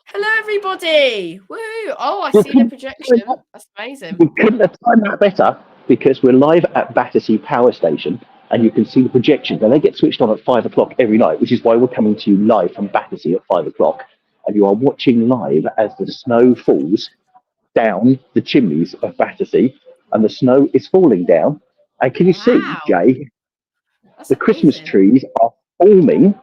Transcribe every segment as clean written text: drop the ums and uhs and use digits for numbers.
Hello, everybody! Woo! Oh, I see the projection. That's amazing. We couldn't have timed that better because we're live at Battersea Power Station and you can see the projections and they get switched on at 5 o'clock every night, which is why we're coming to you live from Battersea at 5 o'clock. And you are watching live as the snow falls down the chimneys of Battersea and the snow is falling down. And can you see, Jay, That's the Christmas trees are forming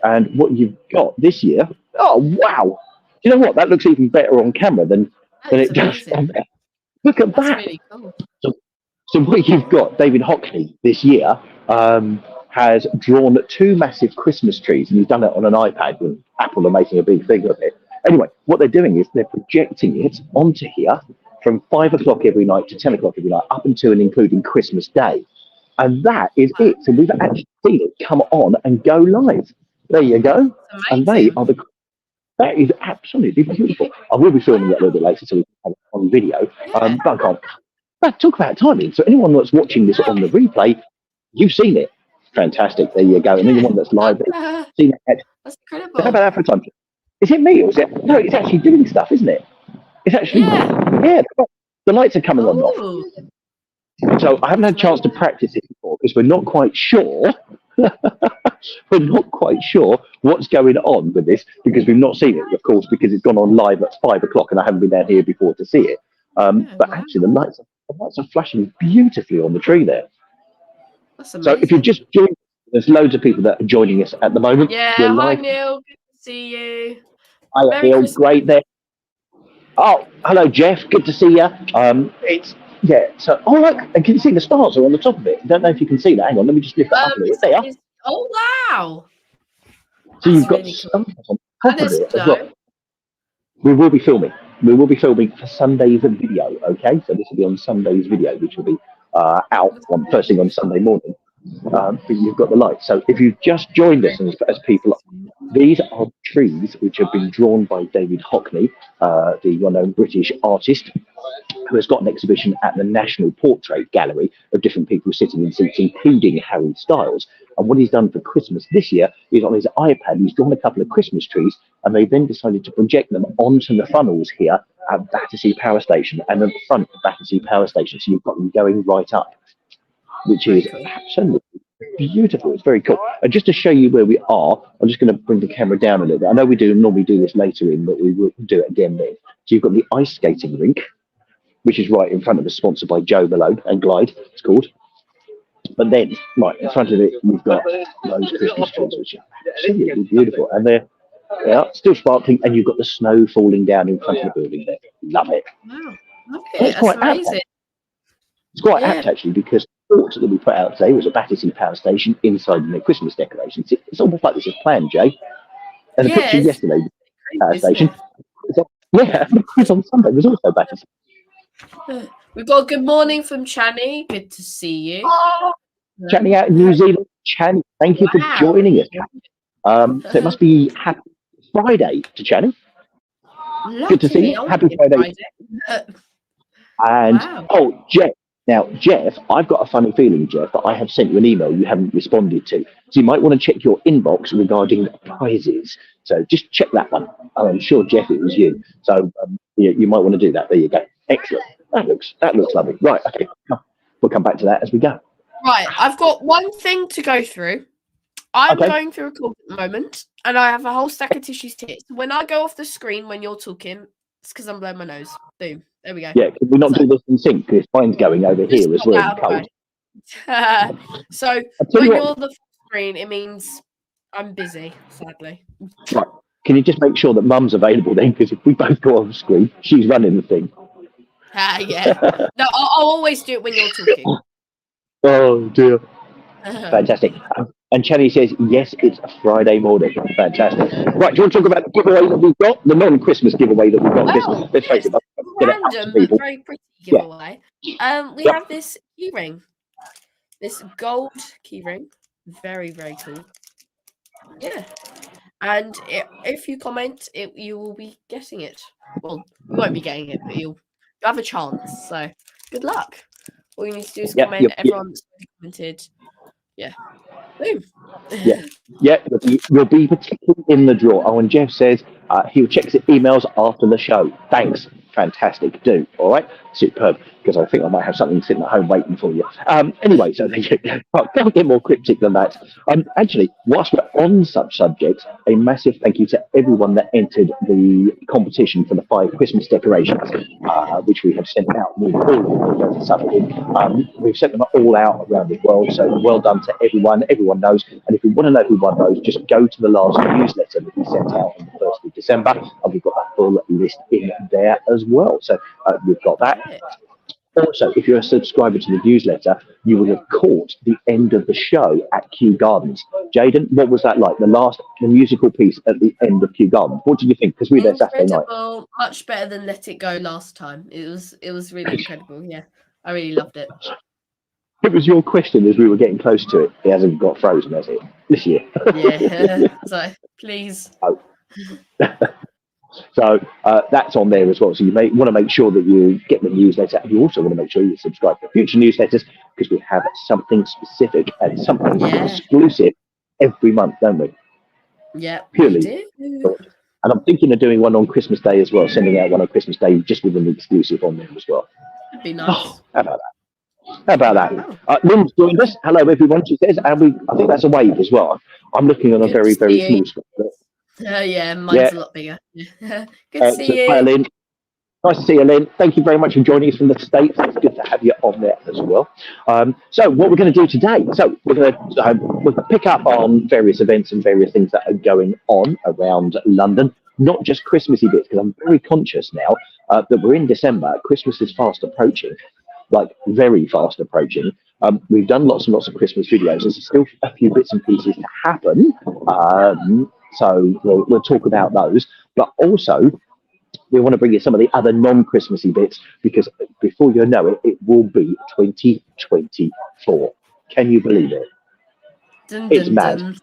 and what you've got this year. Oh, wow. Do you know what? That looks even better on camera than it does on there. Look at that. Really cool. So what you've got, David Hockney this year has drawn two massive Christmas trees, and he's done it on an iPad, and Apple are making a big thing of it. Anyway, what they're doing is they're projecting it onto here from 5 o'clock every night to 10 o'clock every night, up until and including Christmas Day. And that is it. So we've actually seen it come on and go live. There you go. And they are that is absolutely beautiful. I will be filming it a little bit later so we can have it on video. But I can't. But talk about timing. So anyone that's watching this on the replay, you've seen it. Fantastic. There you go. And anyone that's live, seen it. That's incredible. How about that for a time? Is it me or is it? No, it's actually doing stuff, isn't it? It's actually, yeah, the lights are coming on and off. So I haven't had a chance to practice it before because we're not quite sure. We're not quite sure what's going on with this because we've not seen it, of course, because it's gone on live at 5 o'clock and I haven't been down here before to see it. But actually, the lights are flashing beautifully on the tree there. That's amazing. So if you're just joining, there's loads of people that are joining us at the moment. Yeah, hi Neil, good to see you. Hi Neil, great there. Oh, hello Jeff, good to see you. So look, and can you see the stars are on the top of it? I don't know if you can see that. Hang on, let me just lift that up a bit. There. Oh wow! So you've got stars on top of it as well. We will be filming. We will be filming for Sunday's video, okay? So this will be on Sunday's video, which will be out first thing on Sunday morning. But you've got the lights. So if you've just joined us as people, these are trees which have been drawn by David Hockney, the well-known British artist, who has got an exhibition at the National Portrait Gallery of different people sitting in seats, including Harry Styles. And what he's done for Christmas this year is on his iPad, he's drawn a couple of Christmas trees, and they then decided to project them onto the funnels here at Battersea Power Station and at the front of Battersea Power Station. So you've got them going right up, which is absolutely beautiful. It's very cool. And just to show you where we are, I'm just going to bring the camera down a little bit. I know we normally do this later in, but we will do it again then. So you've got the ice skating rink, which is right in front of us, sponsored by Joe Malone and Glide, it's called. But then, right in front of it, you've got those Christmas trees, which are absolutely beautiful. And they're still sparkling, and you've got the snow falling down in front of the building there. Love it. Wow, love it. That's quite amazing. Apt. It's quite apt, actually, because the thought that we put out today was a Battersea Power Station inside the Christmas decorations. It's almost like this is planned, Jay. And the picture yesterday, the Power Station, the quiz on Sunday was also Battersea. We've got a good morning from Channy. Good to see you. Channy out in New Zealand. Channy, thank you for joining us. So it must be happy Friday to Channy. Good to see you. Happy Friday. And Jeff. Now, Jeff, I've got a funny feeling, Jeff, that I have sent you an email you haven't responded to. So you might want to check your inbox regarding prizes. So just check that one. I'm sure, Jeff, it was you. So you might want to do that. There you go. Excellent. That looks lovely. Right. Okay. We'll come back to that as we go. Right. I've got one thing to go through. I'm going through a call at the moment, and I have a whole stack of tissues here. So when I go off the screen when you're talking, it's because I'm blowing my nose. Boom. There we go. Yeah. Can we not do this in sync? Because mine's going over here as well. Cold. So when you're on the screen, it means I'm busy, sadly. Right. Can you just make sure that Mum's available then? Because if we both go on the screen, she's running the thing. Yeah. No, I'll always do it when you're talking. Oh, dear. Fantastic. And Channy says, yes, it's a Friday morning. Fantastic. Right, do you want to talk about the giveaway that we've got? The non-Christmas giveaway that we've got. Let's face it. Random, but very pretty giveaway. We have this keyring. This gold keyring. Very, very cool. Yeah. And if you comment, you will be getting it. Well, you won't be getting it, but you'll have a chance. So good luck. All you need to do is comment. Everyone's commented. Yeah. Boom. Yeah. You'll be particularly in the draw. Oh, and Jeff says, He'll check his emails after the show. Thanks. Fantastic. Do. All right. Superb. Because I think I might have something sitting at home waiting for you. Anyway, so thank you. Can't get more cryptic than that. Actually, whilst we're on such subjects, a massive thank you to everyone that entered the competition for the 5 Christmas decorations, which we have sent out with all of the stuff in. We've sent them all out around the world, so well done to everyone. Everyone knows. And if you want to know who won those, just go to the last newsletter that we sent out on the 1st of December, and we've got a full list in there as well. So we've got that. Also, if you're a subscriber to the newsletter, you will have caught the end of the show at Kew Gardens. Jaden, what was that like? The musical piece at the end of Kew Gardens. What did you think? Because we were there Saturday night. Much better than Let It Go last time. It was really incredible. Yeah, I really loved it. It was your question as we were getting close to it. It hasn't got frozen, has it? This year. Yeah. So please. Oh. So that's on there as well. So you may want to make sure that you get the newsletter, and you also want to make sure you subscribe to future newsletters, because we have something specific and something exclusive every month, don't we? Yeah, purely. And I'm thinking of doing one on Christmas Day as well, sending out one on Christmas Day just with an exclusive on there as well. That'd be nice. Oh, how about that? Lynn's joined us. Hello, everyone, she says. And I think that's a wave as well. I'm looking on a very, very small screen. Yeah, mine's a lot bigger. Good to see you. Hi, Lynn. Nice to see you, Lynn. Thank you very much for joining us from the States. It's good to have you on there as well. So what we're going to do today, we're going to pick up on various events and various things that are going on around London, not just Christmassy bits, because I'm very conscious now that we're in December. Christmas is fast approaching, like very fast approaching. We've done lots and lots of Christmas videos. There's still a few bits and pieces to happen. So we'll talk about those, but also we want to bring you some of the other non-Christmassy bits, because before you know it, it will be 2024. Can you believe it? It's mad.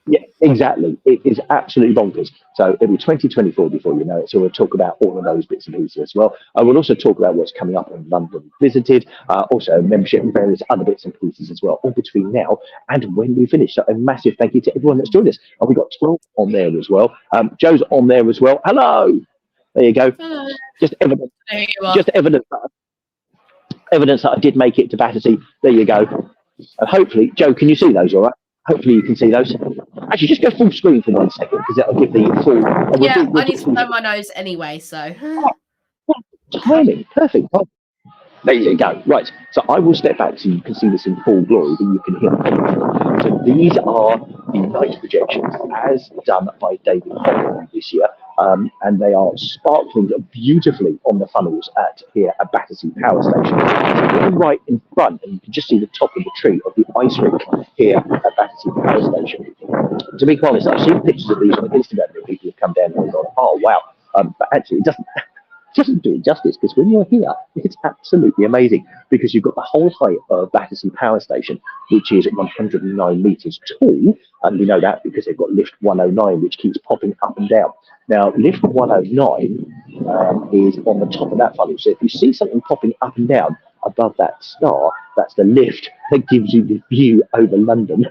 Yeah, exactly. It is absolutely bonkers. So it'll be 2024 before you know it. So we'll talk about all of those bits and pieces as well. I will also talk about what's coming up in London Visited, also membership and various other bits and pieces as well, all between now and when we finish. So a massive thank you to everyone that's joined us. And we've got 12 on there as well. Joe's on there as well. Hello. There you go. Hello. Just evidence. Just evidence that I did make it to Battersea. There you go. And hopefully, Joe, can you see those all right? Hopefully you can see those. Actually, just go full screen for 1 second, because that'll give the full... I need to blow my nose anyway, so... Timing, perfect. There you go. Right, so I will step back so you can see this in full glory, but you can hear me. So these are the night projections as done by David Hockney this year, and they are sparkling beautifully on the funnels here at Battersea Power Station. So we're right in front, and you can just see the top of the tree of the ice rink here at Battersea Power Station. To be quite honest, I've seen pictures of these on Instagram where people have come down and gone, oh wow, but actually it doesn't do it justice, because when you're here, it's absolutely amazing, because you've got the whole height of Battersea Power Station, which is 109 metres tall, and we know that because they've got lift 109, which keeps popping up and down. Now, lift 109 is on the top of that funnel, so if you see something popping up and down above that star, that's the lift that gives you the view over London.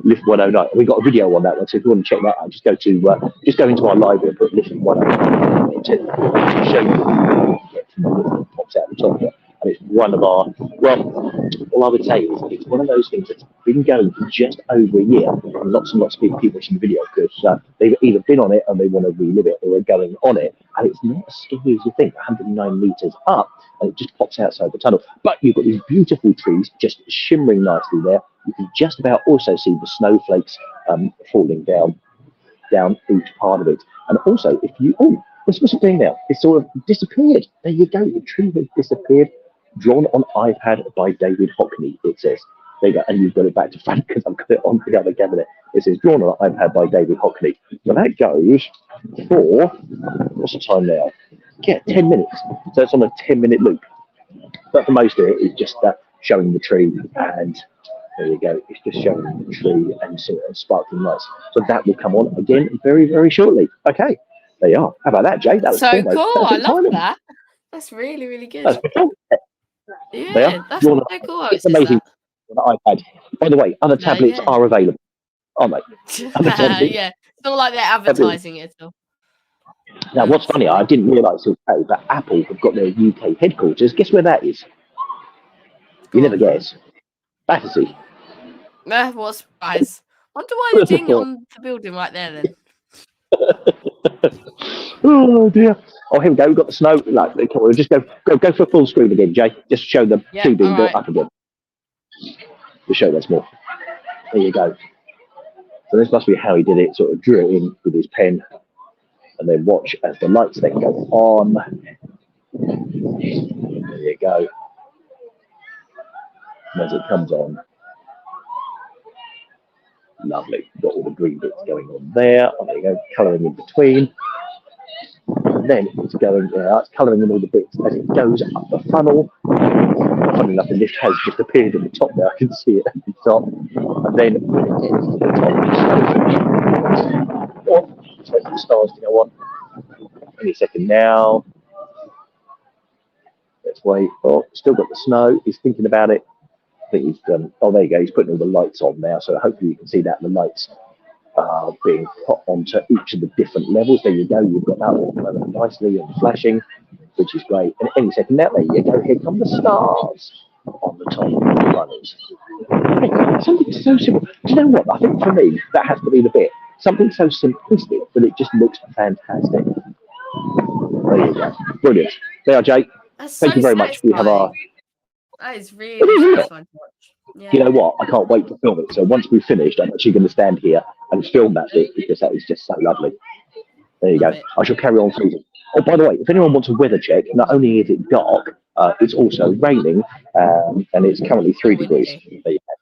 Lift 109. We've got a video on that one, so if you want to check that out, just go into our library and put lift 109 to show you what you get from the lift that pops out the top here. And it's one of our, well, all I would say is it's one of those things that's been going for just over a year, and lots of people watching the video, because they've either been on it and they want to relive it, or are going on it, and it's not as scary as you think. 109 metres up, and it just pops outside the tunnel. But you've got these beautiful trees just shimmering nicely there. You can just about also see the snowflakes falling down each part of it. And also, if you, what's it doing now? It's sort of disappeared. There you go. The tree has disappeared. Drawn on iPad by David Hockney, it says. There you go. And you've got it back to front, because I've got it on the other cabinet. It says drawn on iPad by David Hockney. So that goes for, what's the time now? Yeah, 10 minutes. So it's on a 10-minute loop. But for most of it is just showing the tree, and there you go. It's just showing the tree and sparkling lights. So that will come on again very, very shortly. Okay, there you are. How about that, Jay? That was so cool. I love that. That's really, really good. Yeah, that's so cool. It's amazing on the iPad. By the way, other tablets are available, aren't they? Yeah, not like they're advertising it at all. Now, what's funny, I didn't realise it was today, but Apple have got their UK headquarters. Guess where that is? You never guess. Battersea. What a surprise. Wonder why they're doing it on the building right there then. Oh dear. Oh, here we go. We've got the snow. Like, come on, just go for full screen again, Jay. Just show them 2D right. up again. To show that's more. There you go. So this must be how he did it. Sort of drew it in with his pen, and then watch as the lights then go on. There you go. And as it comes on, lovely. Got all the green bits going on there. Oh, there you go. Colouring in between. And then it's going, it's colouring in all the bits as it goes up the funnel. Funny enough, the lift has just appeared at the top there. I can see it at the top. And then when it gets to the top, it's wait for the stars to go on. Any second now. Let's wait. Oh, still got the snow. He's thinking about it. I think he's done. Oh, there you go. He's putting all the lights on now. So hopefully you can see that the lights are being put onto each of the different levels. There you go. You've got that all going nicely and flashing, which is great. And any second now, there you go. Here come the stars on the top of the runners. Something so simple. Do you know what? I think for me, that has to be the bit. Something so simplistic, but it just looks fantastic. There you go. Brilliant. There, Jake. Thank you very much. We have our. That is really satisfying to watch. Yeah. You know what? I can't wait to film it. So once we've finished, I'm actually going to stand here and film that bit because that is just so lovely. There you go. I shall carry on through. Oh, by the way, if anyone wants a weather check, not only is it dark, it's also raining, and it's currently 3 degrees. There you go.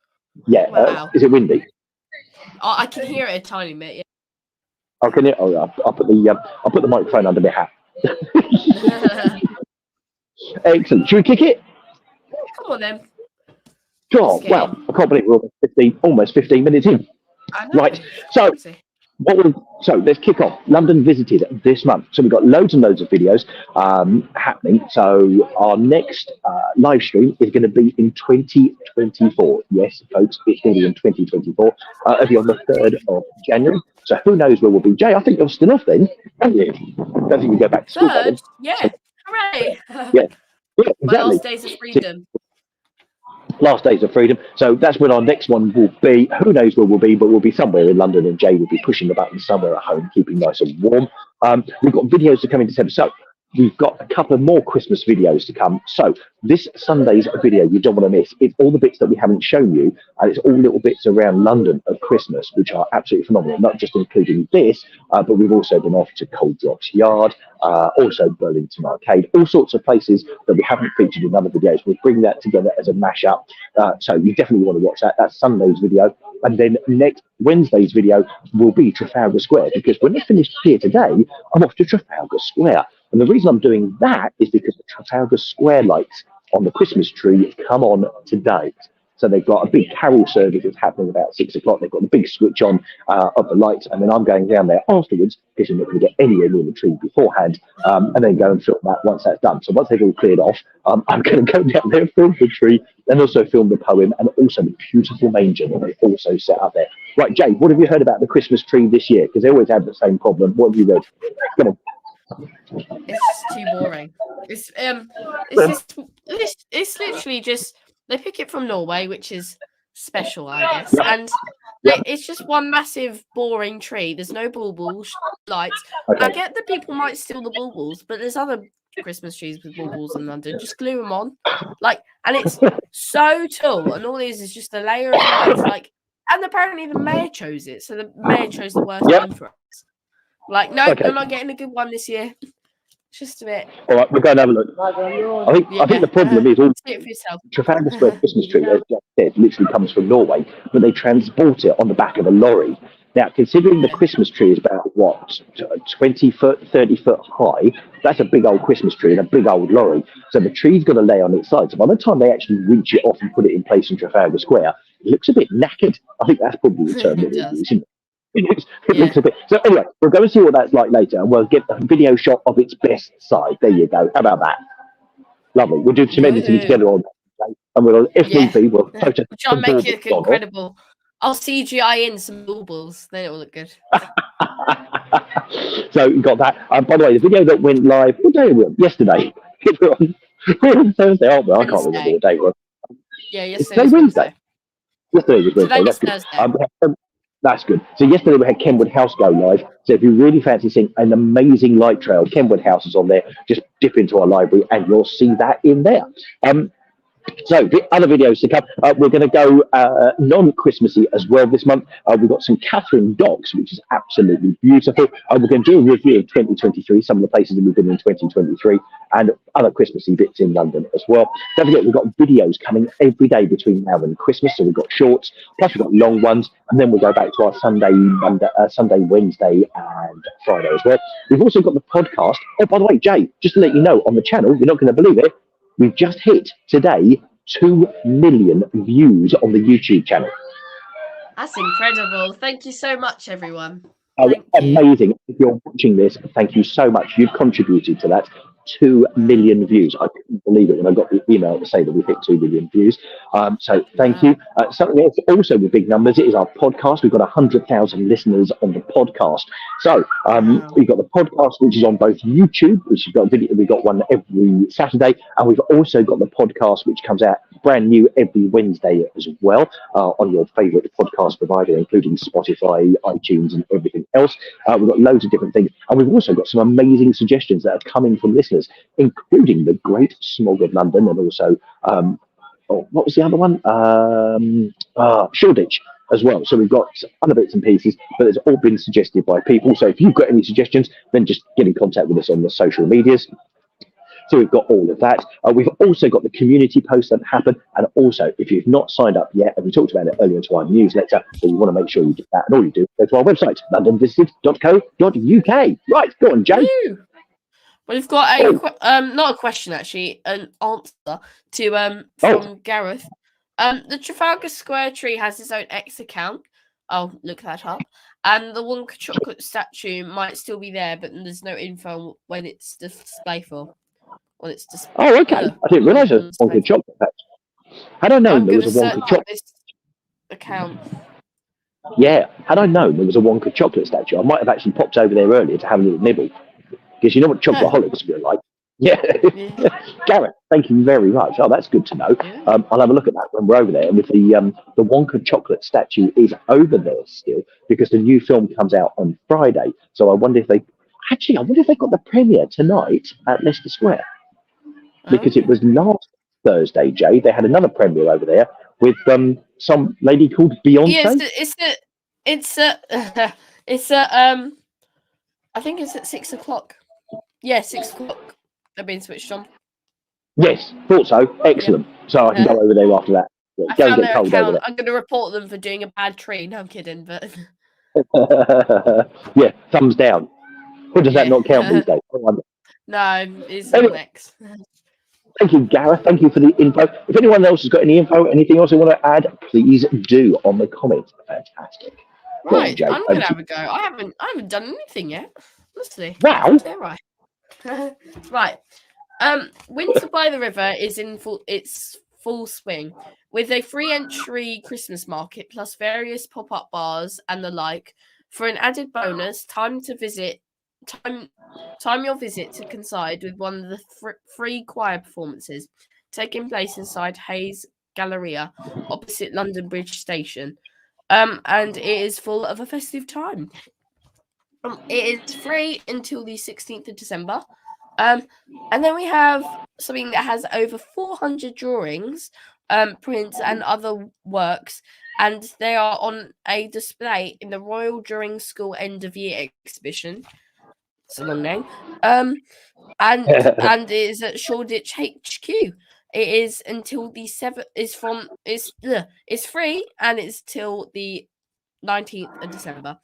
Yeah. Wow. Is it windy? Oh, I can hear it a tiny bit. Yeah. Oh, can it? Oh, I'll put the microphone under my hat. Excellent. Should we kick it? Come on then. God, wow! I can't believe we're almost 15 minutes in. Right. So let's kick off. London visited this month. So we've got loads and loads of videos happening. So our next live stream is going to be in 2024. Yes, folks, it's going to be in 2024. It'll be on the 3rd of January. So who knows where we'll be. Jay, I think you're still off then, aren't you? Don't think you go back to school. Third? Yeah. So, hooray. Yeah, exactly. My last days of freedom. Last days of freedom. So that's when our next one will be. Who knows where we'll be, but we'll be somewhere in London, and Jay will be pushing the button somewhere at home, keeping nice and warm. We've got videos to come in December. So we've got a couple of more Christmas videos to come. So this Sunday's video you don't want to miss. It's all the bits that we haven't shown you, and it's all little bits around London of Christmas, which are absolutely phenomenal. Not just including this, but we've also been off to Cold Drops Yard, also Burlington Arcade, all sorts of places that we haven't featured in other videos. We'll bring that together as a mashup. So you definitely want to watch that. That's Sunday's video. And then next Wednesday's video will be Trafalgar Square, because when I finished here today, I'm off to Trafalgar Square. And the reason I'm doing that is because the Trafalgar Square lights on the Christmas tree come on today. So they've got a big carol service that's happening about 6 o'clock. They've got the big switch on of the lights, and then I'm going down there afterwards because you're not going to get anywhere near the tree beforehand, and then go and film that once that's done. So once they've all cleared off, I'm going to go down there, film the tree, and also film the poem, and also the beautiful manger that they've also set up there. Right, Jay, what have you heard about the Christmas tree this year? Because they always have the same problem. What have you read? It's too boring. It's literally just they pick it from Norway, which is special, I guess, and it's just one massive boring tree. There's no baubles, lights. Okay. I get that people might steal the baubles, but there's other Christmas trees with baubles in London. Just glue them on, and it's so tall, and all it is just a layer of lights, and apparently the mayor chose it, so the mayor chose the worst one for us. No, okay. I'm not getting a good one this year. Just a bit. All right, we're going to have a look. I think the problem is all Trafalgar Square Christmas tree, as Jack said, literally comes from Norway, but they transport it on the back of a lorry. Now, considering the Christmas tree is about, 20 foot, 30 foot high, that's a big old Christmas tree and a big old lorry. So the tree's got to lay on its side. So by the time they actually reach it off and put it in place in Trafalgar Square, it looks a bit knackered. I think that's probably the term that it is, isn't it? It looks a bit. So anyway, we'll go and see what that's like later, and we'll get a video shot of its best side. There you go. How about that? Lovely. We'll do some editing together on that, and we'll, if need be, we'll photo. Try and make it incredible. I'll CGI in some baubles, then it will look good. So you got that. By the way, the video that went live, what day was it? Yesterday. We're on Thursday, aren't we? I can't remember Wednesday. what day it was. Yeah, It's yesterday today was Wednesday. Wednesday. Yesterday was Wednesday. Today That's is good. Thursday. That's good. So yesterday we had Kenwood House go live. So if you really fancy seeing an amazing light trail, Kenwood House is on there. Just dip into our library and you'll see that in there. So the other videos to come. We're going to go non-Christmassy as well this month. We've got some Catherine Docks, which is absolutely beautiful. We're going to do a review of 2023, some of the places that we've been in 2023, and other Christmassy bits in London as well. Don't forget, we've got videos coming every day between now and Christmas. So we've got shorts, plus we've got long ones, and then we'll go back to our Sunday, Wednesday, and Friday as well. We've also got the podcast. Oh, by the way, Jay, just to let you know, on the channel, you're not going to believe it, we've just hit today 2 million views on the YouTube channel. That's incredible. Thank you so much, everyone. Thank you. Amazing. If you're watching this, thank you so much. You've contributed to that. 2 million views. I couldn't believe it when I got the email to say that we've hit 2 million views. So thank you. Something else also with big numbers, it is our podcast. We've got 100,000 listeners on the podcast. So we've got the podcast, which is on both YouTube, which has got a video. We've got one every Saturday, and we've also got the podcast, which comes out brand new every Wednesday as well on your favourite podcast provider, including Spotify, iTunes, and everything else. We've got loads of different things, and we've also got some amazing suggestions that are coming from listeners, including the Great Smog of London, and also what was the other one? Shoreditch as well. So we've got other bits and pieces, but it's all been suggested by people. So if you've got any suggestions, then just get in contact with us on the social medias. So we've got all of that. We've also got the community posts that happen. And also, if you've not signed up yet, and we talked about it earlier into our newsletter, so you want to make sure you do that. And all you do, go to our website, londonvisited.co.uk. Right, go on, Jay. Woo! We've got a not a question actually, an answer to from Gareth. The Trafalgar Square tree has its own X account. I'll look that up. And the Wonka chocolate statue might still be there, but there's no info when it's displayed for. When it's Oh, okay. I didn't realise it was a Wonka chocolate patch. Had I known there was a Wonka chocolate account. Yeah, had I known there was a Wonka chocolate statue, I might have actually popped over there earlier to have a little nibble. Because you know what chocoholics are like. Yeah. Gareth, thank you very much. Oh, that's good to know. Yeah. I'll have a look at that when we're over there. And with the Wonka chocolate statue is over there still because the new film comes out on Friday. So I wonder if they've got the premiere tonight at Leicester Square. Because it was last Thursday, Jay. They had another premiere over there with some lady called Beyonce. Yeah, it's I think it's at 6 o'clock. Yeah, 6 o'clock. They're being switched on. Yes, thought so. Excellent. Yeah. So I can go over there after that. Yeah, I found their account. I'm going to report them for doing a bad tree. No, I'm kidding, but yeah, thumbs down. Or does that not count these days? No, it's an X. Thank you, Gareth. Thank you for the info. If anyone else has got any info, anything else they want to add, please do on the comments. Fantastic. Right, on, I'm going to have a go. I haven't done anything yet. Let's see. Wow. They're right. Right. Winter by the River is in full swing with a free entry Christmas market plus various pop-up bars and the like. For an added bonus, time your visit to coincide with one of the free choir performances taking place inside Hayes Galleria opposite London Bridge Station. And it is full of a festive time. It is free until the 16th of December. And then we have something that has over 400 drawings, prints, and other works, and they are on a display in the Royal Drawing School End of Year exhibition. It's a long name. And it is at Shoreditch HQ. It is until the 7th. It's free and it's till the 19th of December.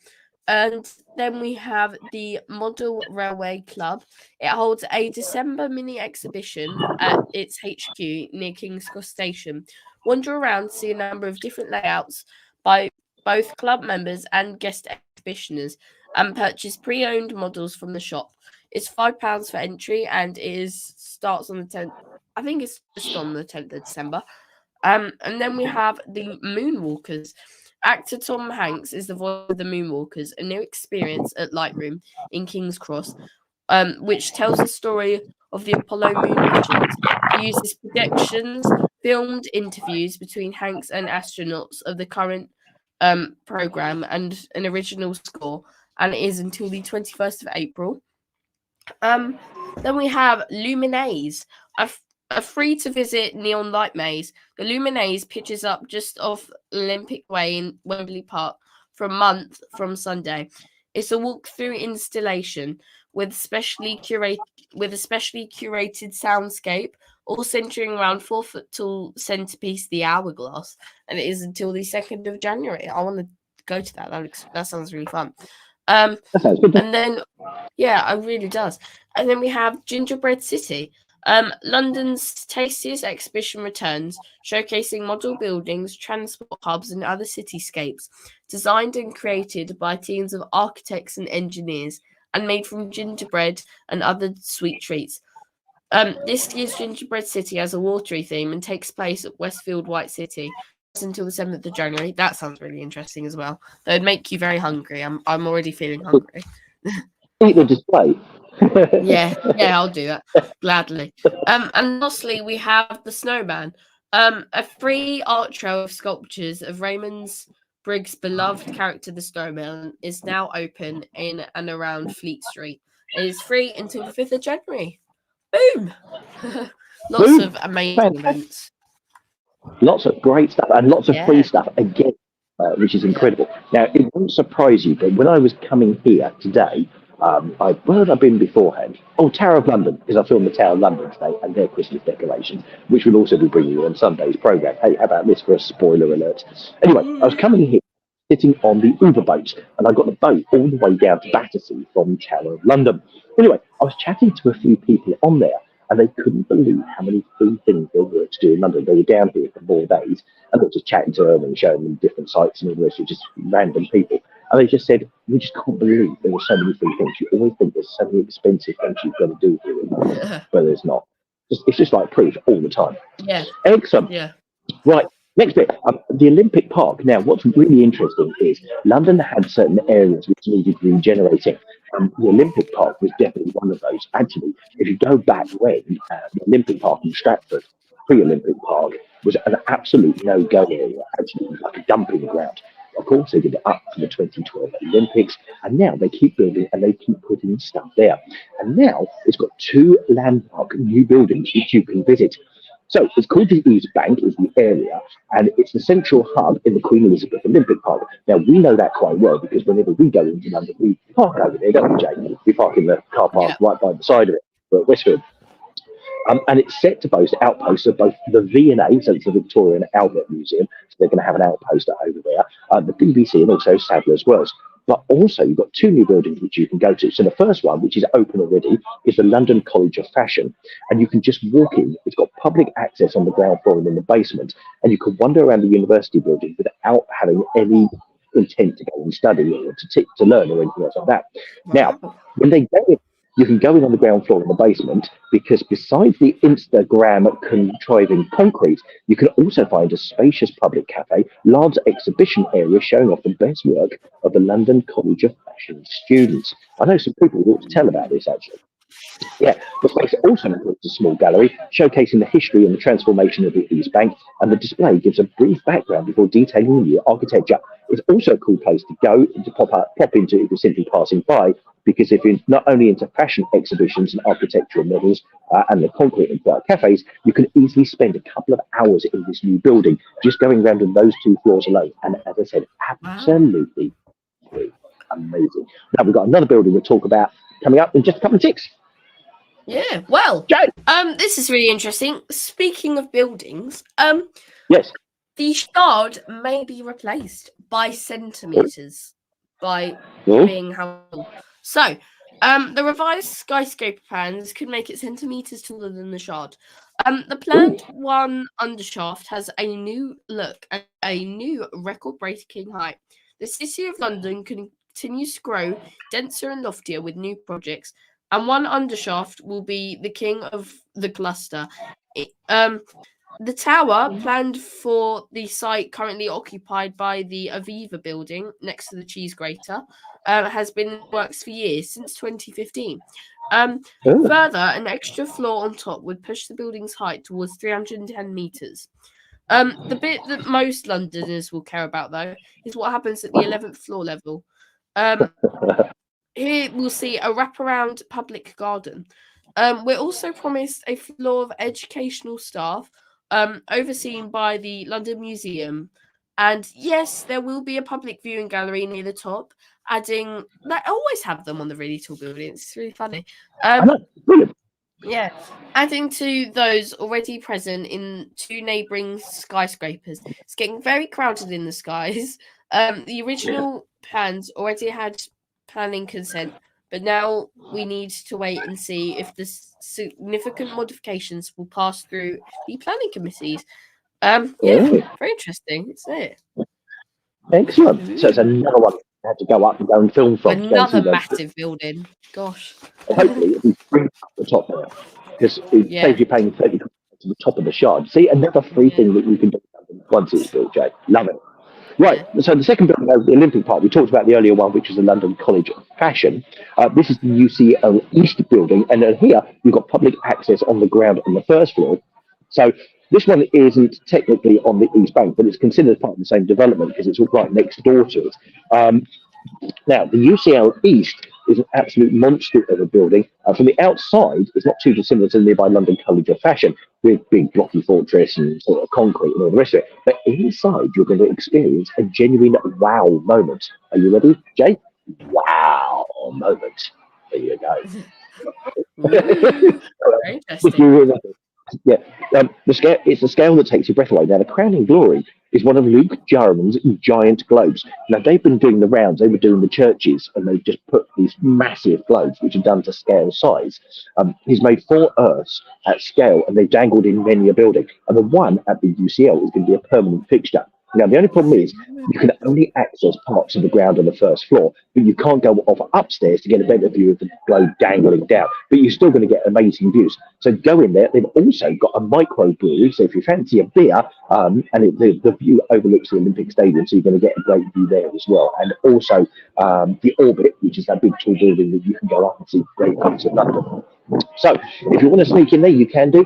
And then we have the Model Railway Club. It holds a December mini exhibition at its HQ near King's Cross Station. Wander around, see a number of different layouts by both club members and guest exhibitioners, and purchase pre-owned models from the shop. It's £5 for entry, and it starts on the 10th. I think it's just on the 10th of December. And then we have the Moonwalkers. Actor Tom Hanks is the voice of the Moonwalkers, a new experience at Lightroom in King's Cross, which tells the story of the Apollo moon missions. It uses projections, filmed interviews between Hanks and astronauts of the current program, and an original score, and it is until the 21st of April. Then we have Luminaise, a free to visit neon light maze. The Luminaise pitches up just off Olympic Way in Wembley Park for a month from Sunday. It's a walk-through installation with a specially curated soundscape, all centering around 4-foot tall centerpiece, the Hourglass, and it is until the 2nd of January. I want to go to that. That sounds really fun. That sounds good. And then, yeah, it really does. And then we have Gingerbread City. London's tastiest exhibition returns, showcasing model buildings, transport hubs, and other cityscapes, designed and created by teams of architects and engineers, and made from gingerbread and other sweet treats. This year's Gingerbread City has a watery theme and takes place at Westfield White City until the 7th of January. That sounds really interesting as well. That would make you very hungry. I'm already feeling hungry. Eat the display. Yeah, I'll do that gladly. And lastly, we have the Snowman, a free art trail of sculptures of Raymond Briggs' beloved character, the Snowman, is now open in and around Fleet Street. It is free until the 5th of January. Boom! Lots of amazing events. Lots of great stuff and lots of free stuff again, which is incredible. Now, it won't surprise you, but when I was coming here today, where had I been beforehand? Oh, Tower of London, because I filmed the Tower of London today and their Christmas decorations, which will also be bringing you on Sunday's programme. Hey, how about this for a spoiler alert? Anyway, I was coming here, sitting on the Uber boat, and I got the boat all the way down to Battersea from Tower of London. Anyway, I was chatting to a few people on there, and they couldn't believe how many free things there were to do in London. They were down here for 4 days, and I was just chatting to them and showing them different sites and all the rest of just random people. And they just said, we just can't believe there were so many free things. You always think there's so many expensive things you've got to do here in London, but there's not. It's just like proof all the time. Yeah. Excellent. Yeah. Right. Next bit, the Olympic Park. Now, what's really interesting is London had certain areas which needed regenerating. The Olympic Park was definitely one of those. Actually, if you go back when the Olympic Park in Stratford, pre-Olympic Park, was an absolute no-go area. Actually, it was like a dumping ground. Of course, they did it up for the 2012 Olympics, and now they keep building and they keep putting stuff there. And now it's got 2 landmark new buildings which you can visit. So it's called the East Bank, is the area, and it's the central hub in the Queen Elizabeth Olympic Park. Now, we know that quite well because whenever we go into London, we park over there, don't we, Jane? We park in the car park right by the side of it, at Westfield. And it's set to boast outposts of both the V&A, so it's the Victoria and Albert Museum, so they're going to have an outpost over there, the BBC and also Sadler's Wells. But also, you've got 2 new buildings which you can go to. So the first one, which is open already, is the London College of Fashion. And you can just walk in. It's got public access on the ground floor and in the basement. And you can wander around the university building without having any intent to go and study or to learn or anything else like that. Wow. Now, when they go in, you can go in on the ground floor in the basement because besides the Instagram contriving concrete, you can also find a spacious public cafe, large exhibition area showing off the best work of the London College of Fashion students. I know some people who ought to tell about this actually. Yeah, the space also includes a small gallery showcasing the history and the transformation of the East Bank, and the display gives a brief background before detailing the new architecture. It's also a cool place to go and to pop into if you're simply passing by, because if you're not only into fashion exhibitions and architectural models and the concrete and bright cafes, you can easily spend a couple of hours in this new building just going around on those 2 floors alone. And as I said, absolutely amazing. Now we've got another building we'll talk about coming up in just a couple of ticks. Yeah, well, this is really interesting. Speaking of buildings, yes, the Shard may be replaced by centimeters by being how long. So, the revised skyscraper plans could make it centimeters taller than the Shard. The planned one undershaft has a new look and a new record-breaking height. The City of London continues to grow denser and loftier with new projects, and one undershaft will be the king of the cluster. The tower, planned for the site currently occupied by the Aviva building next to the cheese grater, has been in works for years, since 2015. Further, an extra floor on top would push the building's height towards 310 metres. The bit that most Londoners will care about, though, is what happens at the 11th floor level. Here we'll see a wraparound public garden. We're also promised a floor of educational staff, overseen by the London Museum. And yes, there will be a public viewing gallery near the top, adding, I always have them on the really tall buildings. It's really funny. Brilliant. Yeah, adding to those already present in 2 neighbouring skyscrapers. It's getting very crowded in the skies. The original plans already had planning consent, but now we need to wait and see if the significant modifications will pass through the planning committees. Yeah, very interesting, isn't it? Excellent. So it's another one you had to go up and go and film from. Another massive building. Gosh. And hopefully it'll be free up the top there, because it saves you paying 30 to the top of the shard. See, another free thing that you can do once it's built, Jay. Love it. Right, so the second building over the Olympic Park, we talked about the earlier one, which is the London College of Fashion. This is the UCL East building, and then here you've got public access on the ground on the first floor. So this one isn't technically on the East Bank, but it's considered part of the same development because it's right next door to it. Now, the UCL East is an absolute monster of a building. From the outside, it's not too dissimilar to the nearby London College of Fashion, with big blocky fortress and sort of concrete and all the rest of it. But inside, you're going to experience a genuine wow moment. Are you ready, Jay? Wow moment. There you go. Very interesting. Yeah, it's the scale that takes your breath away. Now, the crowning glory is one of Luke Jarman's giant globes. Now, they've been doing the rounds. They were doing the churches, and they've just put these massive globes, which are done to scale size. He's made 4 Earths at scale, and they've dangled in many a building. And the one at the UCL is going to be a permanent fixture. Now, the only problem is you can only access parts of the ground on the first floor, but you can't go off upstairs to get a better view of the globe dangling down. But you're still going to get amazing views. So go in there. They've also got a microbrewery. So if you fancy a beer, the view overlooks the Olympic Stadium, so you're going to get a great view there as well. And also the Orbit, which is that big tall building that you can go up and see great parts of London. So, if you want to sneak in there, you can do.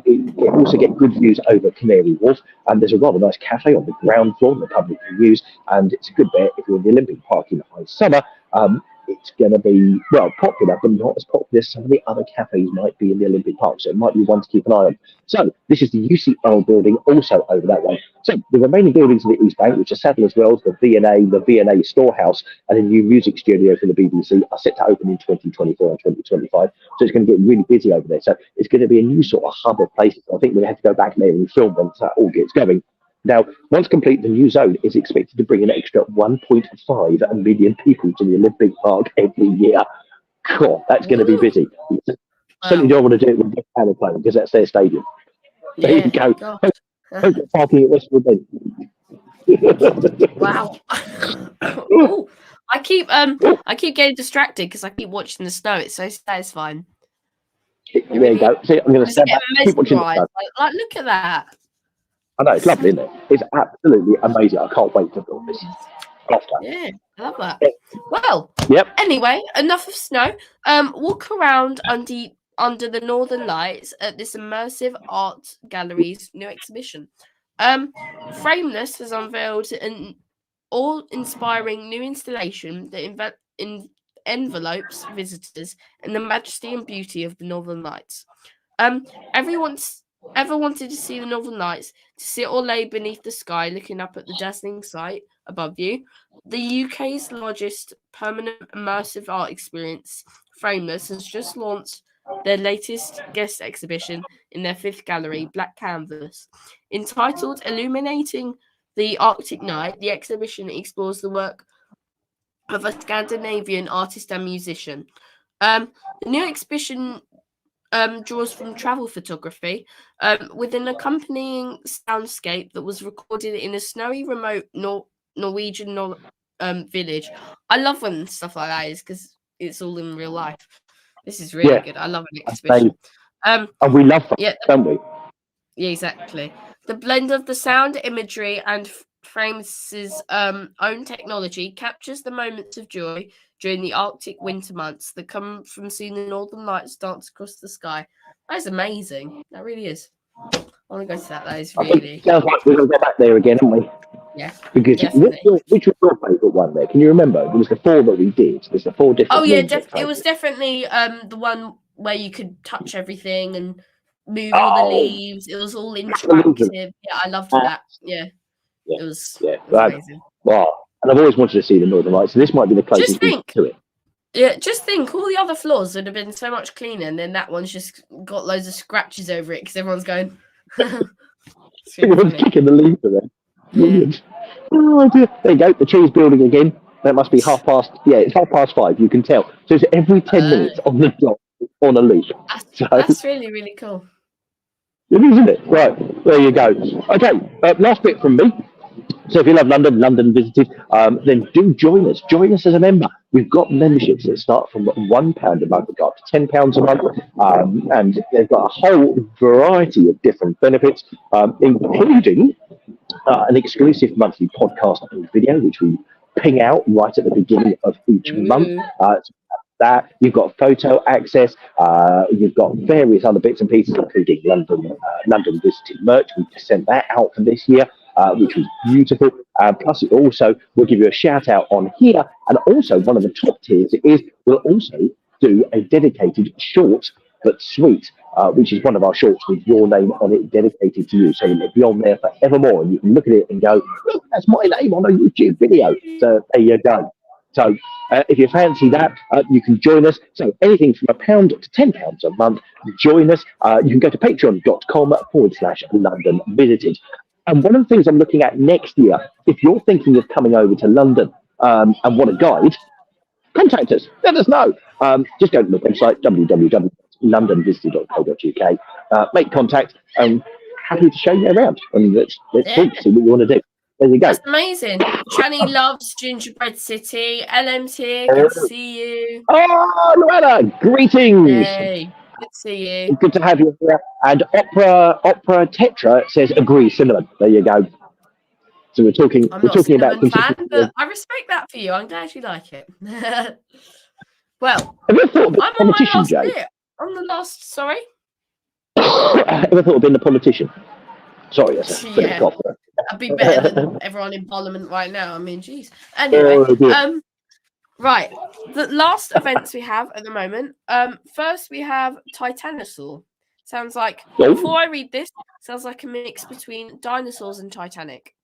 You also get good views over Canary Wharf, and there's a rather nice cafe on the ground floor that the public can use, and it's a good bet if you're in the Olympic Park in the high summer. It's going to be, well, popular, but not as popular as some of the other cafes might be in the Olympic Park, so it might be one to keep an eye on. So, this is the UCL building, also over that way. So, the remaining buildings in the East Bank, which are Sadler's Wells, the V&A Storehouse, and a new music studio for the BBC, are set to open in 2024 and 2025. So, it's going to get really busy over there. So, it's going to be a new sort of hub of places. I think we have to go back there and film once that all gets going. Now, once complete, the new zone is expected to bring an extra 1.5 million people to the Olympic Park every year. Cool, that's going to be busy. Certainly don't want to do it with the power plane because that's their stadium. There you go. Don't get parking at Westwood then. Wow. Ooh, I keep getting distracted because I keep watching the snow. It's so satisfying. There you go. See, I'm going to stand back. Keep watching the snow. Like, look at that. I know, it's lovely, isn't it? It's absolutely amazing. I can't wait to build this. Yeah, I love that. Well, anyway, enough of snow. Walk around under the Northern Lights at this immersive art gallery's new exhibition. Frameless has unveiled an awe-inspiring new installation that envelopes visitors in the majesty and beauty of the Northern Lights. Everyone's ever wanted to see the Northern Lights, to sit or lay beneath the sky looking up at the dazzling sight above you? The UK's largest permanent immersive art experience, Frameless, has just launched their latest guest exhibition in their 5th gallery, Black Canvas. Entitled Illuminating the Arctic Night, the exhibition explores the work of a Scandinavian artist and musician. The new exhibition draws from travel photography with an accompanying soundscape that was recorded in a snowy, remote Norwegian village. I love when stuff like that is because it's all in real life. This is really good. I love an exhibition. And we love that, don't we? Yeah, exactly. The blend of the sound, imagery, and Frameless's own technology captures the moments of joy during the Arctic winter months that come from seeing the northern lights dance across the sky. That is amazing. That really is. I want to go to that. That is I think really, it sounds like we're going to go back there again, aren't we? yeah, Because definitely. which was your favourite one there? Can you remember? It was the 4 that we did. There's the 4 Oh different yeah, music it was favourites. definitely the one where you could touch everything and move all the Oh, leaves. It was all absolutely. interactive. Yeah, I loved that. Yeah, Yeah, it was yeah. it was amazing. Well, and I've always wanted to see the Northern Lights, so this might be the Just closest we get think, to it. yeah, just think, all the other floors would have been so much cleaner, and then that one's just got loads of scratches over it because everyone's going. It's really Everyone's funny. kicking the leaves around. Yeah. Brilliant. Oh, dear. There you go. The tree's building again. That must be half past. Yeah, it's 5:30. You can tell. So it's every 10 minutes on the dot on a loop. So That's really, really cool. isn't it? Right. There you go. Okay. Last bit from me. So if you love London, London visited, then do join us. Join us as a member. We've got memberships that start from £1 a month, go up to £10 a month, and they've got a whole variety of different benefits, including an exclusive monthly podcast and video, which we ping out right at the beginning of each month. Ooh. That you've got photo access, you've got various other bits and pieces, including London visited merch. We sent that out for this year, which was beautiful. Plus, it also will give you a shout out on here, and also one of the top tiers is we'll also do a dedicated short but sweet, which is one of our shorts with your name on it, dedicated to you. So it'll be on there forevermore, and you can look at it and go, "Look, that's my name on a YouTube video." So there you go. So if you fancy that, you can join us. So anything from £1 to £10 a month, join us. You can go to patreon.com/London Visited. And one of the things I'm looking at next year, if you're thinking of coming over to London and want a guide, contact us. Let us know. Just go to the website, www.londonvisited.co.uk. Make contact. Happy to show you around. And let's talk, see what you want to do. There you go. That's amazing. Chani loves Gingerbread City. LM's here. Good to see you. Oh, Luana, greetings. Hey, good to see you. Good to have you here. And Opera Tetra says agree, cinnamon. There you go. So we're talking. I'm We're not a talking about cinnamon fan, consistency. but I respect that for you. I'm glad you like it. Well, Have you ever thought of being I'm a on my politician, last Jay? bit. On the last, sorry. Ever thought of being a politician? Sorry, that's a bit of Yeah, cough there. I'd be better than everyone in Parliament right now. I mean, geez. Anyway, dear. right. The last events we have at the moment. First we have Titanosaur. Sounds like, before I read this, sounds like a mix between dinosaurs and Titanic.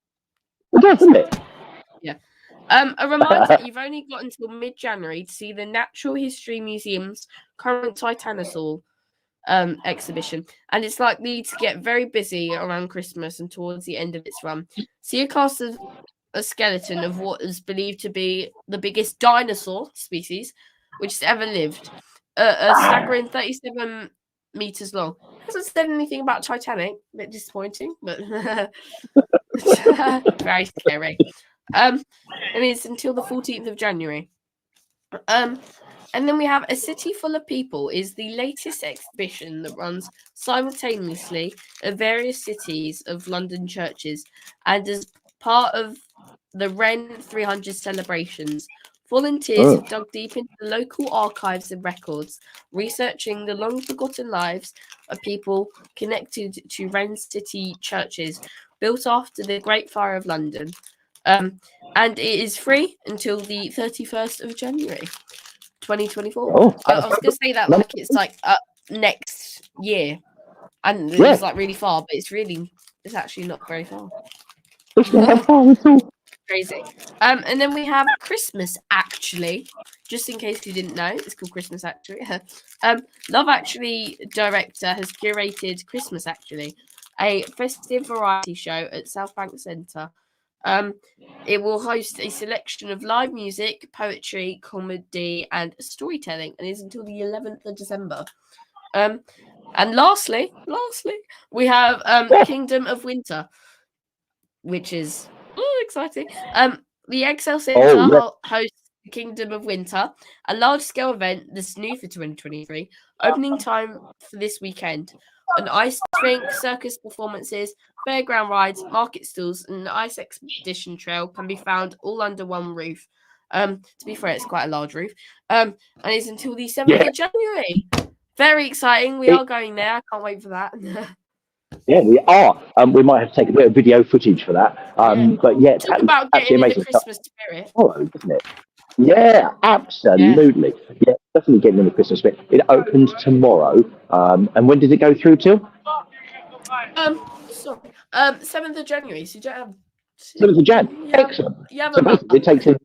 It does, doesn't it? Yeah. A reminder, you've only got until mid-January to see the Natural History Museum's current Titanosaur exhibition, and it's likely to get very busy around Christmas and towards the end of its run. See a cast of a skeleton of what is believed to be the biggest dinosaur species which has ever lived, a staggering 37 meters long. Hasn't said anything about Titanic. A bit disappointing, but very scary. And it's until the 14th of January. And then we have A City Full of People is the latest exhibition that runs simultaneously at various cities of London churches, and as part of the Wren 300 celebrations, volunteers have dug deep into the local archives and records, researching the long-forgotten lives of people connected to Wren City churches built after the Great Fire of London. And it is free until the 31st of January. 2024. I was gonna say that like it's like next year, and it's like really far, but it's actually not very far. It's not far at all. Crazy. And then we have Christmas Actually. Just in case you didn't know, it's called Christmas Actually. Love Actually director has curated Christmas Actually, a festive variety show at South Bank Centre. It will host a selection of live music, poetry, comedy, and storytelling, and is until the 11th of December. And lastly, we have Kingdom of Winter, which is exciting. The Excel Centre hosts Kingdom of Winter, a large-scale event that's new for 2023. Opening time for this weekend. an ice rink, circus performances, fairground rides, market stalls, and an ice expedition trail can be found all under one roof. To be fair, it's quite a large roof. And it's until the 7th of January. Very exciting. We are going there. I can't wait for that. Yeah, we are. We might have to take a bit of video footage for that. But yeah, talk about getting in the Christmas spirit. Isn't it? Yeah, absolutely. Yeah, definitely getting in the Christmas spirit. It opens tomorrow. And when did it go through till? Sorry. 7th of January. So you don't have 7th of Jan. Excellent. You have so basically, it takes in.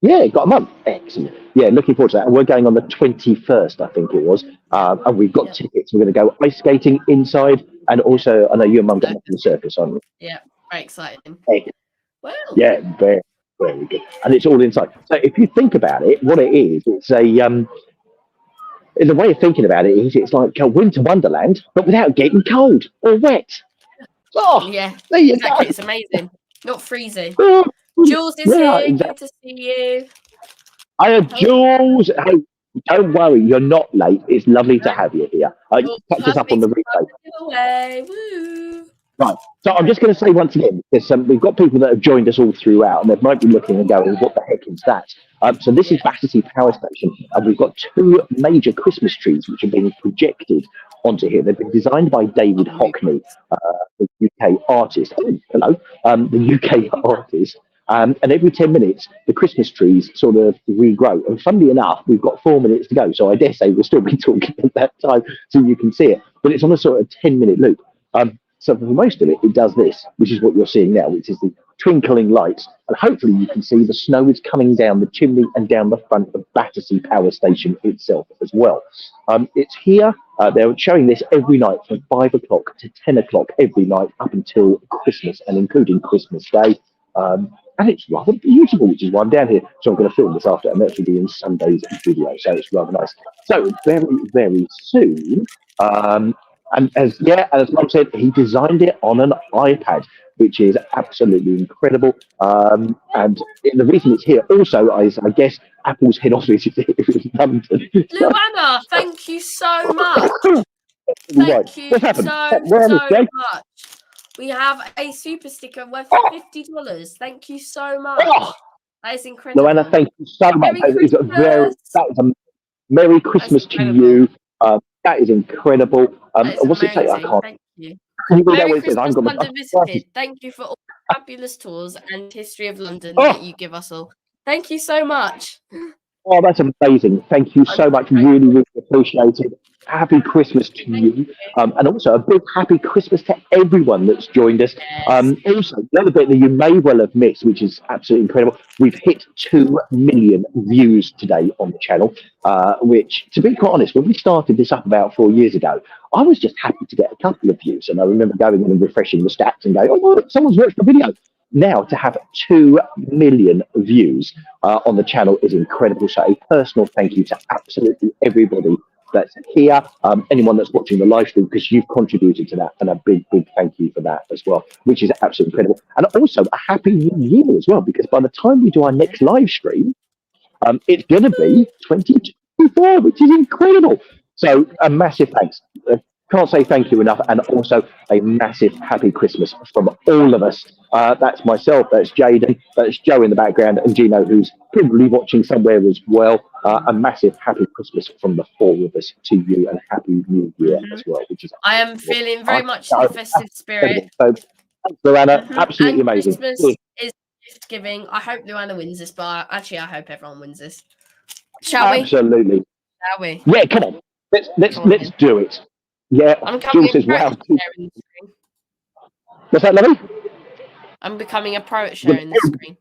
Yeah, got a month. Excellent. Yeah, looking forward to that. And we're going on the 21st, I think it was. And we've got tickets. We're going to go ice skating inside. And also, I know you and Mum going to the circus, aren't you? Yeah, very exciting. Well. Yeah, very, very good. And it's all inside. So if you think about it, what it is, it's a way of thinking about it is it's like a winter wonderland, but without getting cold or wet. Oh, yeah, there you exactly. go. It's amazing. Not freezing. Jules is here. Exactly. Good to see you. Hiya, Jules. Hey, don't worry, you're not late. It's lovely to have you here. Catch us up on the replay. Woo. Right. So I'm just going to say once again, we've got people that have joined us all throughout, and they might be looking and going, "What the heck is that?" So this is Battersea Power Station, and we've got two major Christmas trees which are being projected onto here. They've been designed by David Hockney, the UK artist. Oh, hello, the UK artist. And every 10 minutes, the Christmas trees sort of regrow. And funnily enough, we've got 4 minutes to go. So I dare say we'll still be talking at that time so you can see it. But it's on a sort of 10-minute loop. So for most of it, it does this, which is what you're seeing now, which is the twinkling lights. And hopefully you can see the snow is coming down the chimney and down the front of Battersea Power Station itself as well. It's here. They're showing this every night from 5 o'clock to 10 o'clock every night up until Christmas and including Christmas Day. And it's rather beautiful, which is why I'm down here. So I'm going to film this after. I'm actually doing Sunday's video, so it's rather nice. So very, very soon. And as Mum said, he designed it on an iPad, which is absolutely incredible. And the reason it's here also is, I guess, Apple's head office is in London. Luana, thank you so much. Thank you so much. We have a super sticker worth $50. Thank you so much. That is incredible. Luana, thank you so much. That is a Merry Christmas to you. That is incredible. What's it say? I can't. Thank you. Merry Christmas, London Visited. Thank you for all the fabulous tours and history of London that you give us all. Thank you so much. Oh, that's amazing. Thank you so much. Really, really appreciate it. Happy Christmas to you. And also a big happy Christmas to everyone that's joined us. Also, the other bit that you may well have missed, which is absolutely incredible, we've hit 2 million views today on the channel, which, to be quite honest, when we started this up about 4 years ago, I was just happy to get a couple of views. And I remember going in and refreshing the stats and going, oh, look, someone's watched the video. Now, to have 2 million views on the channel is incredible. So a personal thank you to absolutely everybody that's here, anyone that's watching the live stream, because you've contributed to that, and a big, big thank you for that as well, which is absolutely incredible. And also a happy new year as well, because by the time we do our next live stream, it's going to be 2024, which is incredible. So a massive thanks. Can't say thank you enough, and also a massive happy Christmas from all of us. That's myself, that's Jaden, that's Joe in the background, and Gino, who's probably watching somewhere as well. A massive happy Christmas from the 4 of us to you, and happy new year as well. Which is I am feeling very much in the festive spirit. So, thanks, Luana. Absolutely and amazing. Christmas is gift giving. I hope Luana wins this, but actually, I hope everyone wins this. Shall we? Absolutely. Shall we? Yeah, come on. Let's do it. Yeah, I'm becoming Jules a pro at sharing the screen. What's that, Lily? I'm becoming a pro at sharing the screen.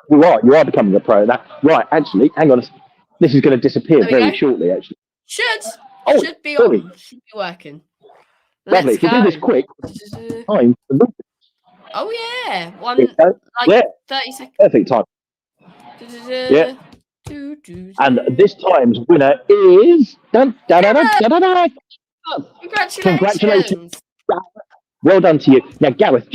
You are becoming a pro at that. Right, actually, hang on. This is going to disappear very shortly, actually. Should be sorry. on. Should be working. Lovely. If we do this quick, time. Oh, yeah. 30 seconds. Perfect time. Yeah. And this time's winner is... Congratulations. Well done to you. Now, Gareth,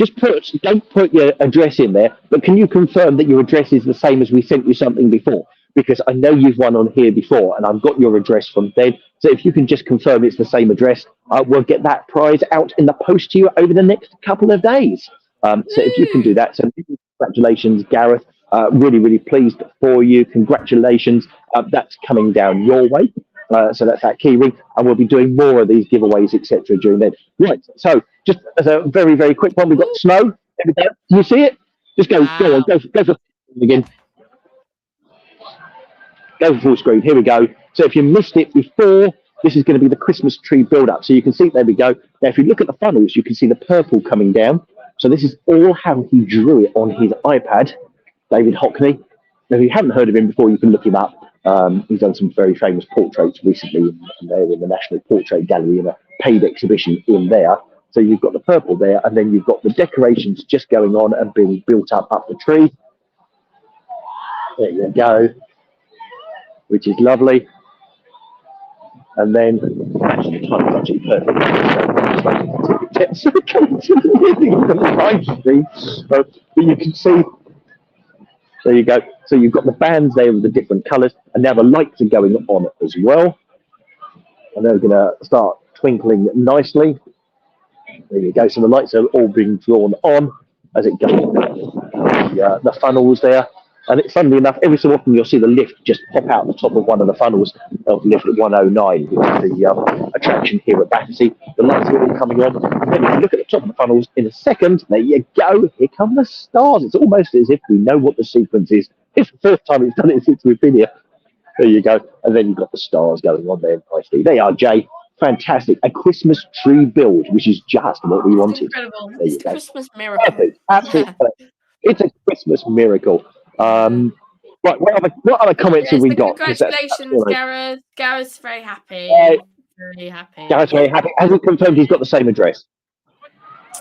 don't put your address in there, but can you confirm that your address is the same as we sent you something before? because I know you've won on here before, and I've got your address from then. So if you can just confirm it's the same address, we'll get that prize out in the post to you over the next couple of days. So if you can do that, so congratulations, Gareth. Really, really pleased for you. Congratulations. That's coming down your way. So that's that key ring, and we'll be doing more of these giveaways, etc. during then. Right. So just as a very, very quick one, we've got snow. There we go. Can you see it? Just go on, go for again. Go for full screen. Here we go. So if you missed it before, this is going to be the Christmas tree build-up. So you can see, there we go. Now, if you look at the funnels, you can see the purple coming down. So this is all how he drew it on his iPad, David Hockney. Now, if you haven't heard of him before, you can look him up. He's done some very famous portraits recently in there in the National Portrait Gallery in a paid exhibition in there. So you've got the purple there, and then you've got the decorations just going on and being built up the tree. There you go, which is lovely. And then, actually, the time is actually perfect. But you can see, there you go. So you've got the bands there with the different colours, and now the lights are going on as well. And they're going to start twinkling nicely. There you go. So the lights are all being drawn on as it goes. The funnels there. And it's funnily enough, every so often you'll see the lift just pop out the top of one of the funnels of lift 109, which is the attraction here at Battersea. The lights are all coming on. And then if you look at the top of the funnels in a second, there you go. Here come the stars. It's almost as if we know what the sequence is. It's the first time it's done it since we've been here. There you go. And then you've got the stars going on there nicely. There you are, Jay. Fantastic. A Christmas tree build, which is just what we wanted. Incredible. It's a Christmas miracle. Perfect. Absolutely. It's a Christmas miracle. Right, what other comments have we got? Congratulations, Gareth. Gareth's very happy. Very happy. Gareth's very happy. Has he confirmed he's got the same address?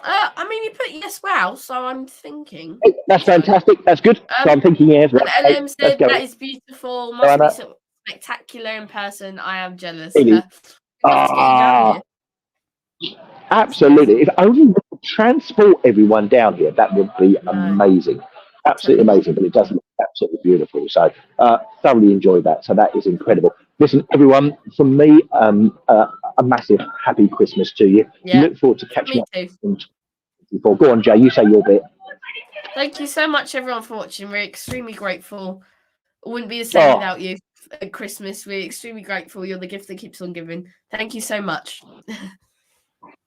I mean, you put yes, wow, so I'm thinking. Hey, that's fantastic. That's good. So I'm thinking yes. Right. And LM said that is beautiful. Must be so spectacular in person. I am jealous. Absolutely. If only we could transport everyone down here, that would be amazing. Absolutely amazing, but it does look absolutely beautiful. So thoroughly enjoyed that. So that is incredible. Listen, everyone, from me, a massive happy Christmas to you. Yeah. Look forward to catching up. Go on, Jay, you say your bit. Thank you so much, everyone, for watching. We're extremely grateful. It wouldn't be the same without you at Christmas. We're extremely grateful. You're the gift that keeps on giving. Thank you so much.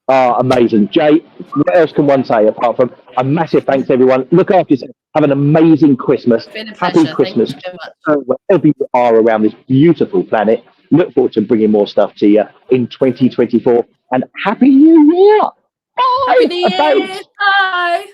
Amazing. Jay, what else can one say apart from a massive thanks, everyone? Look after yourself. Have an amazing Christmas. Happy Christmas. Wherever you are around this beautiful planet. Look forward to bringing more stuff to you in 2024. And Happy New Year. Bye. Happy New Year. Bye.